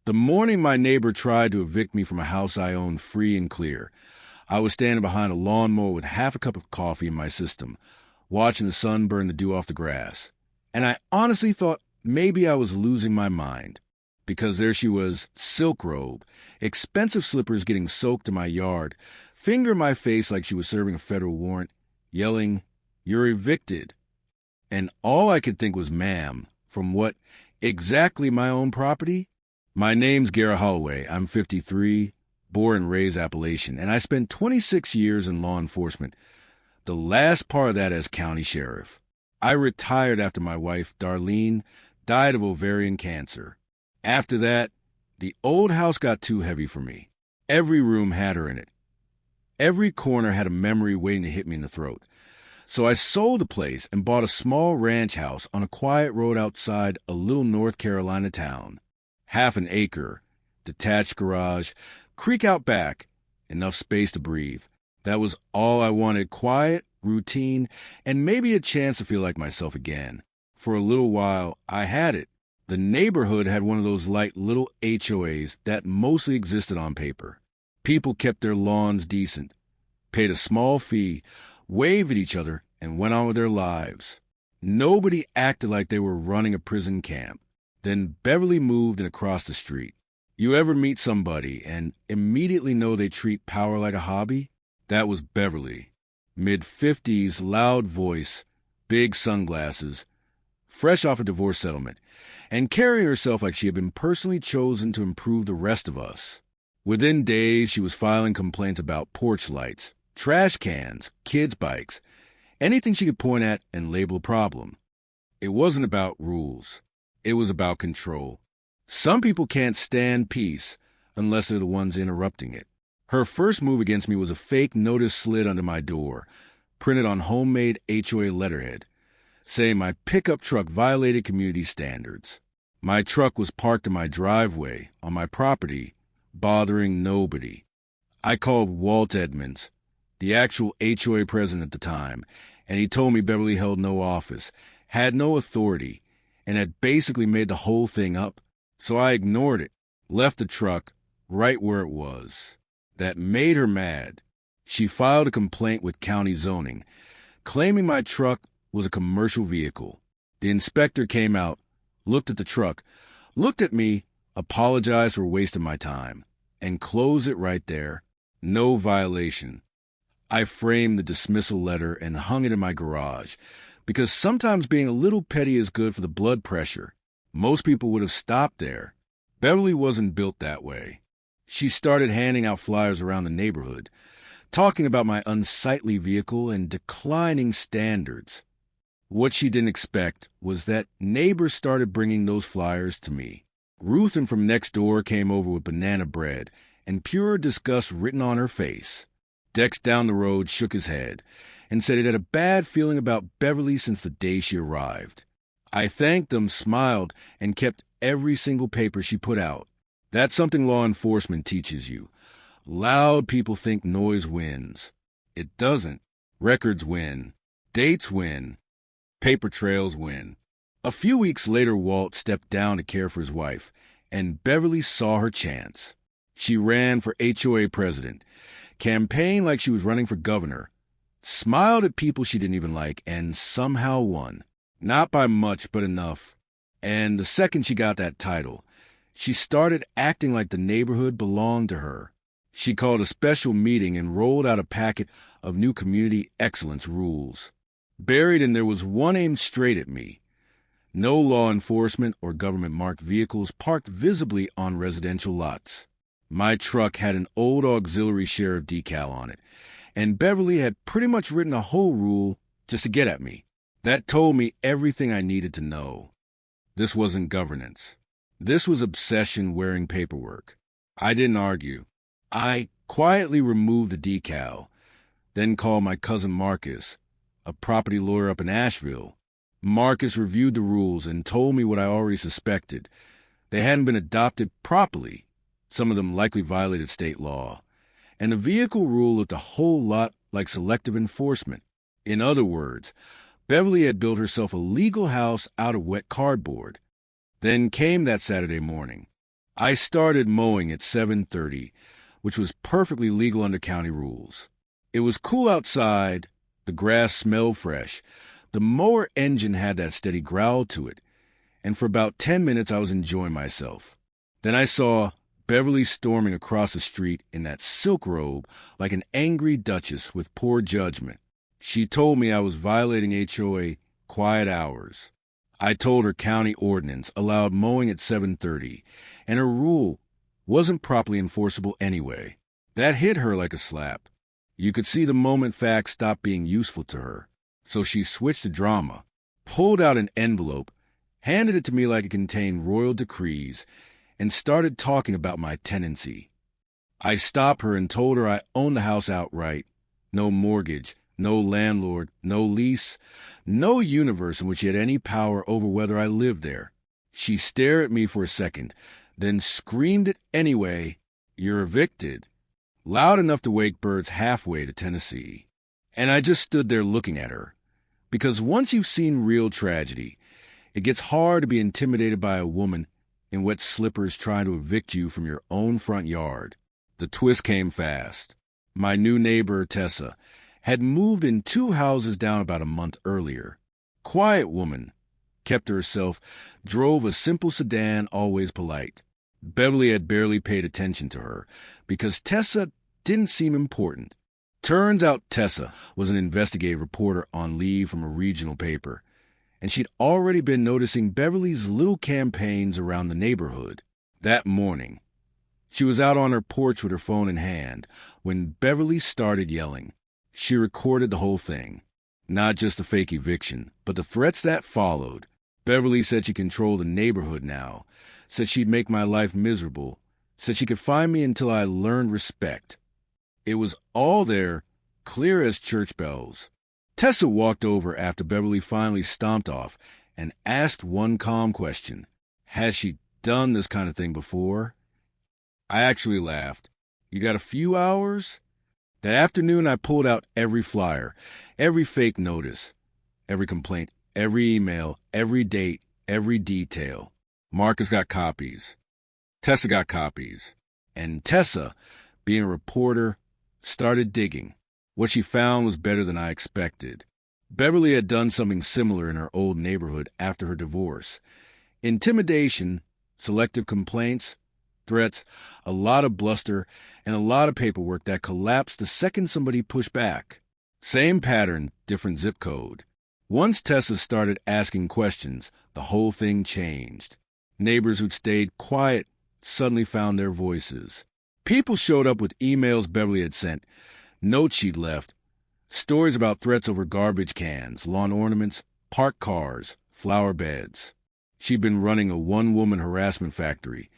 The morning my neighbor tried to evict me from a house I owned free and clear, I was standing behind a lawnmower with half a cup of coffee in my system, watching the sun burn the dew off the grass. And I honestly thought maybe I was losing my mind, because there she was, silk robe, expensive slippers getting soaked in my yard, finger in my face like she was serving a federal warrant, yelling, "You're evicted." And all I could think was, ma'am, from what, exactly my own property? My name's Garrett Holloway. I'm 53, born and raised Appalachian, and I spent 26 years in law enforcement, the last part of that as county sheriff. I retired after my wife, Darlene, died of ovarian cancer. After that, the old house got too heavy for me. Every room had her in it. Every corner had a memory waiting to hit me in the throat. So I sold the place and bought a small ranch house on a quiet road outside a little North Carolina town. Half an acre, detached garage, creek out back, enough space to breathe. That was all I wanted, quiet, routine, and maybe a chance to feel like myself again. For a little while, I had it. The neighborhood had one of those light little HOAs that mostly existed on paper. People kept their lawns decent, paid a small fee, waved at each other, and went on with their lives. Nobody acted like they were running a prison camp. Then Beverly moved and across the street. You ever meet somebody and immediately know they treat power like a hobby? That was Beverly. Mid-50s, loud voice, big sunglasses, fresh off a divorce settlement, and carrying herself like she had been personally chosen to improve the rest of us. Within days, she was filing complaints about porch lights, trash cans, kids' bikes, anything she could point at and label a problem. It wasn't about rules. It was about control. Some people can't stand peace unless they're the ones interrupting it. Her first move against me was a fake notice slid under my door, printed on homemade HOA letterhead, saying my pickup truck violated community standards. My truck was parked in my driveway, on my property, bothering nobody. I called Walt Edmonds, the actual HOA president at the time, and he told me Beverly held no office, had no authority, and had basically made the whole thing up. So I ignored it, left the truck right where it was. That made her mad. She filed a complaint with county zoning, claiming my truck was a commercial vehicle. The inspector came out, looked at the truck, looked at me, apologized for wasting my time, and closed it right there. No violation. I framed the dismissal letter and hung it in my garage, because sometimes being a little petty is good for the blood pressure. Most people would have stopped there. Beverly wasn't built that way. She started handing out flyers around the neighborhood, talking about my unsightly vehicle and declining standards. What she didn't expect was that neighbors started bringing those flyers to me. Ruthin from next door came over with banana bread and pure disgust written on her face. Dex down the road shook his head and said it had a bad feeling about Beverly since the day she arrived. I thanked them, smiled, and kept every single paper she put out. That's something law enforcement teaches you. Loud people think noise wins. It doesn't. Records win. Dates win. Paper trails win. A few weeks later, Walt stepped down to care for his wife, and Beverly saw her chance. She ran for HOA president, campaigned like she was running for governor, smiled at people she didn't even like, and somehow won. Not by much, but enough. And the second she got that title, she started acting like the neighborhood belonged to her. She called a special meeting and rolled out a packet of new community excellence rules. Buried in there was one aimed straight at me. No law enforcement or government-marked vehicles parked visibly on residential lots. My truck had an old auxiliary sheriff decal on it, and Beverly had pretty much written a whole rule just to get at me. That told me everything I needed to know. This wasn't governance. This was obsession wearing paperwork. I didn't argue. I quietly removed the decal, then called my cousin Marcus, a property lawyer up in Asheville. Marcus reviewed the rules and told me what I already suspected. They hadn't been adopted properly. Some of them likely violated state law. And the vehicle rule looked a whole lot like selective enforcement. In other words, Beverly had built herself a legal house out of wet cardboard. Then came that Saturday morning. I started mowing at 7:30, which was perfectly legal under county rules. It was cool outside, the grass smelled fresh, the mower engine had that steady growl to it, and for about 10 minutes I was enjoying myself. Then I saw Beverly storming across the street in that silk robe like an angry duchess with poor judgment. She told me I was violating HOA quiet hours. I told her county ordinance allowed mowing at 7:30, and her rule wasn't properly enforceable anyway. That hit her like a slap. You could see the moment facts stopped being useful to her. So she switched the drama, pulled out an envelope, handed it to me like it contained royal decrees, and started talking about my tenancy. I stopped her and told her I owned the house outright. No mortgage, no landlord, no lease, no universe in which she had any power over whether I lived there. She stared at me for a second, then screamed it anyway, "You're evicted," loud enough to wake birds halfway to Tennessee. And I just stood there looking at her. Because once you've seen real tragedy, it gets hard to be intimidated by a woman in wet slippers trying to evict you from your own front yard. The twist came fast. My new neighbor, Tessa, had moved in 2 houses down about a month earlier. Quiet woman, kept to herself, drove a simple sedan, always polite. Beverly had barely paid attention to her because Tessa didn't seem important. Turns out Tessa was an investigative reporter on leave from a regional paper, and she'd already been noticing Beverly's little campaigns around the neighborhood. That morning, she was out on her porch with her phone in hand when Beverly started yelling. She recorded the whole thing. Not just the fake eviction, but the threats that followed. Beverly said she controlled the neighborhood now, said she'd make my life miserable, said she could find me until I learned respect. It was all there, clear as church bells. Tessa walked over after Beverly finally stomped off and asked one calm question. Has she done this kind of thing before? I actually laughed. You got a few hours? That afternoon, I pulled out every flyer, every fake notice, every complaint, every email, every date, every detail. Marcus got copies. Tessa got copies. And Tessa, being a reporter, started digging. What she found was better than I expected. Beverly had done something similar in her old neighborhood after her divorce. Intimidation, selective complaints, threats, a lot of bluster, and a lot of paperwork that collapsed the second somebody pushed back. Same pattern, different zip code. Once Tessa started asking questions, the whole thing changed. Neighbors who'd stayed quiet suddenly found their voices. People showed up with emails Beverly had sent, notes she'd left, stories about threats over garbage cans, lawn ornaments, parked cars, flower beds. She'd been running a one-woman harassment factory,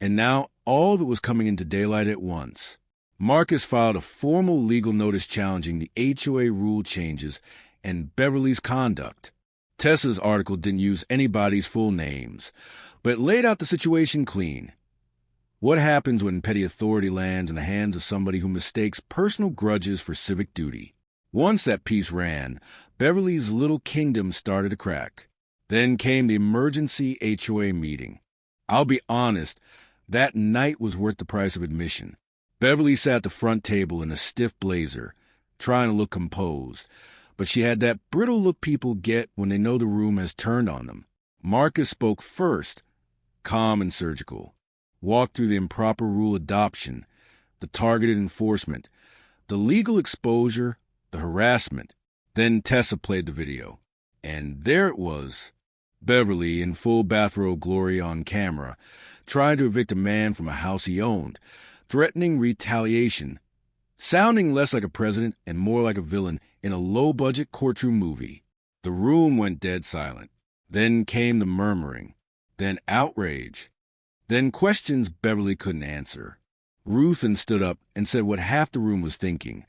and now all of it was coming into daylight at once. Marcus filed a formal legal notice challenging the HOA rule changes and Beverly's conduct. Tessa's article didn't use anybody's full names, but it laid out the situation clean. What happens when petty authority lands in the hands of somebody who mistakes personal grudges for civic duty? Once that piece ran, Beverly's little kingdom started to crack. Then came the emergency HOA meeting. I'll be honest, that night was worth the price of admission. Beverly sat at the front table in a stiff blazer, trying to look composed, but she had that brittle look people get when they know the room has turned on them. Marcus spoke first, calm and surgical. Walked through the improper rule adoption, the targeted enforcement, the legal exposure, the harassment. Then Tessa played the video. And there it was, Beverly in full bathrobe glory on camera, trying to evict a man from a house he owned, threatening retaliation, sounding less like a president and more like a villain in a low-budget courtroom movie. The room went dead silent. Then came the murmuring, then outrage. Then questions Beverly couldn't answer. Ruthin stood up and said what half the room was thinking,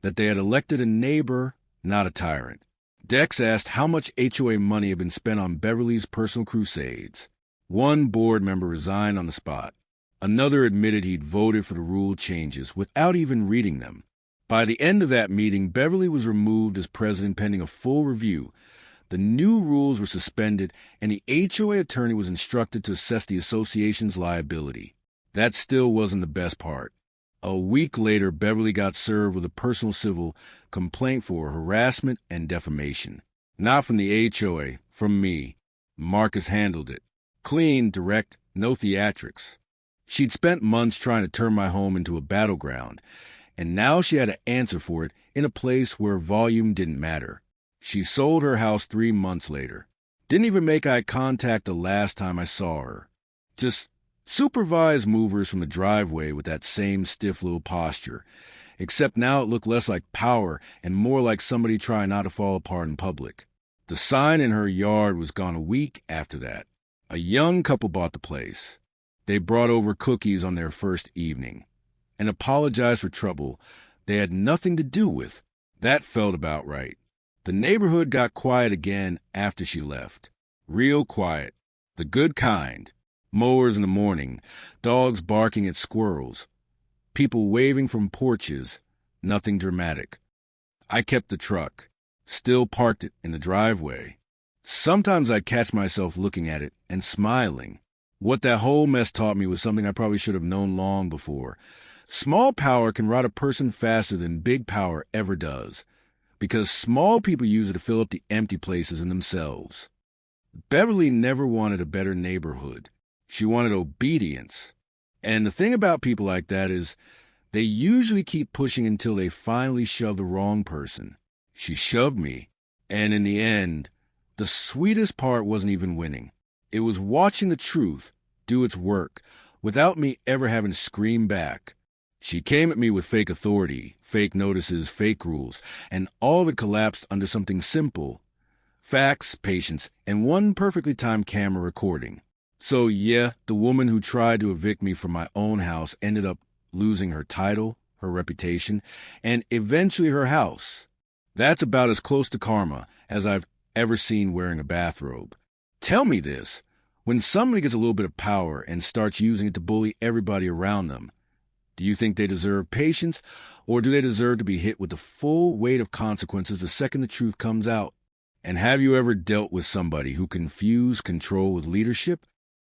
that they had elected a neighbor, not a tyrant. Dex asked how much HOA money had been spent on Beverly's personal crusades. One board member resigned on the spot. Another admitted he'd voted for the rule changes without even reading them. By the end of that meeting, Beverly was removed as president pending a full review, The new rules were suspended, and the HOA attorney was instructed to assess the association's liability. That still wasn't the best part. A week later, Beverly got served with a personal civil complaint for harassment and defamation. Not from the HOA, from me. Marcus handled it. Clean, direct, no theatrics. She'd spent months trying to turn my home into a battleground, and now she had to answer for it in a place where volume didn't matter. She sold her house 3 months later. Didn't even make eye contact the last time I saw her. Just supervised movers from the driveway with that same stiff little posture, except now it looked less like power and more like somebody trying not to fall apart in public. The sign in her yard was gone a week after that. A young couple bought the place. They brought over cookies on their first evening and apologized for trouble they had nothing to do with. That felt about right. The neighborhood got quiet again after she left. Real quiet. The good kind. Mowers in the morning, dogs barking at squirrels, people waving from porches, nothing dramatic. I kept the truck, still parked it in the driveway. Sometimes I catch myself looking at it and smiling. What that whole mess taught me was something I probably should have known long before. Small power can rot a person faster than big power ever does, because small people use it to fill up the empty places in themselves. Beverly never wanted a better neighborhood. She wanted obedience. And the thing about people like that is they usually keep pushing until they finally shove the wrong person. She shoved me. And in the end, the sweetest part wasn't even winning. It was watching the truth do its work without me ever having to scream back. She came at me with fake authority, fake notices, fake rules, and all of it collapsed under something simple. Facts, patience, and one perfectly timed camera recording. So yeah, the woman who tried to evict me from my own house ended up losing her title, her reputation, and eventually her house. That's about as close to karma as I've ever seen wearing a bathrobe. Tell me this, when somebody gets a little bit of power and starts using it to bully everybody around them, do you think they deserve patience, or do they deserve to be hit with the full weight of consequences the second the truth comes out? And have you ever dealt with somebody who confused control with leadership?